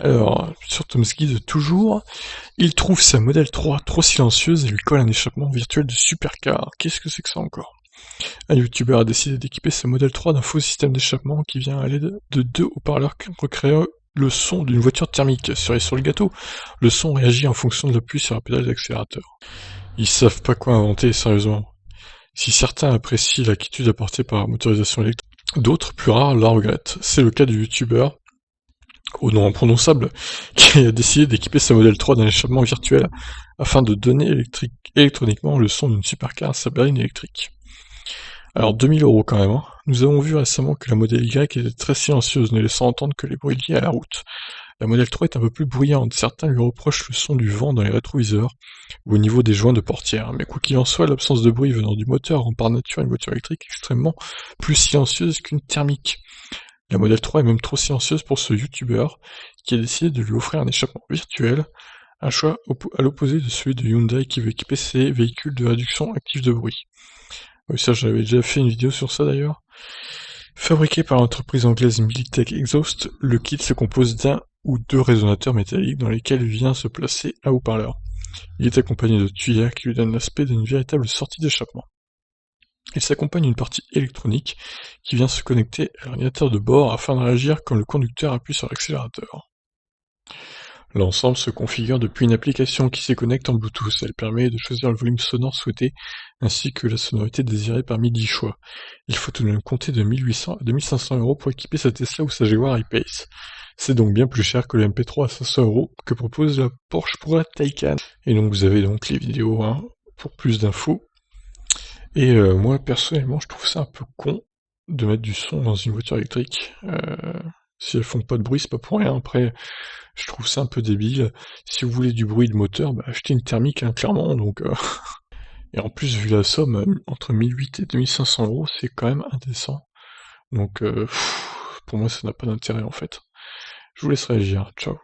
Alors, sur Tom's Guide, toujours, il trouve sa Model 3 trop silencieuse et lui colle un échappement virtuel de supercar. Qu'est-ce que c'est que ça encore? Un youtubeur a décidé d'équiper sa Model 3 d'un faux système d'échappement qui vient à l'aide de deux haut-parleurs qui recréent le son d'une voiture thermique. Cerise sur le gâteau, le son réagit en fonction de l'appui sur la pédale d'accélérateur. Ils savent pas quoi inventer, sérieusement. Si certains apprécient la quiétude apportée par la motorisation électrique, d'autres, plus rares, la regrettent. C'est le cas du youtubeur au nom imprononçable, qui a décidé d'équiper sa Model 3 d'un échappement virtuel afin de donner électroniquement le son d'une supercar à sa berline électrique. Alors 2000 € quand même, hein. Nous avons vu récemment que la Model Y était très silencieuse, ne laissant entendre que les bruits liés à la route. La Model 3 est un peu plus bruyante, certains lui reprochent le son du vent dans les rétroviseurs ou au niveau des joints de portière, mais quoi qu'il en soit, l'absence de bruit venant du moteur rend par nature une voiture électrique extrêmement plus silencieuse qu'une thermique. La Model 3 est même trop silencieuse pour ce youtubeur qui a décidé de lui offrir un échappement virtuel, un choix à l'opposé de celui de Hyundai qui veut équiper ses véhicules de réduction active de bruit. Oui, ça j'avais déjà fait une vidéo sur ça d'ailleurs. Fabriqué par l'entreprise anglaise Militech Exhaust, le kit se compose d'un ou deux résonateurs métalliques dans lesquels vient se placer un haut-parleur. Il est accompagné de tuyères qui lui donnent l'aspect d'une véritable sortie d'échappement. Il s'accompagne d'une partie électronique qui vient se connecter à l'ordinateur de bord afin de réagir quand le conducteur appuie sur l'accélérateur. L'ensemble se configure depuis une application qui se connecte en Bluetooth. Elle permet de choisir le volume sonore souhaité ainsi que la sonorité désirée parmi 10 choix. Il faut tout de même compter de 1800 à 2500 € pour équiper sa Tesla ou sa Jaguar I-Pace. C'est donc bien plus cher que le MP3 à 500 € que propose la Porsche pour la Taycan. Et donc vous avez donc les vidéos pour plus d'infos. Et moi personnellement je trouve ça un peu con de mettre du son dans une voiture électrique. Si elles font pas de bruit, c'est pas pour rien. Après, je trouve ça un peu débile. Si vous voulez du bruit de moteur, bah achetez une thermique, hein, clairement. Donc, et en plus, vu la somme, entre 1800 et 2500 €, c'est quand même indécent. Donc, pour moi, ça n'a pas d'intérêt en fait. Je vous laisse réagir. Ciao.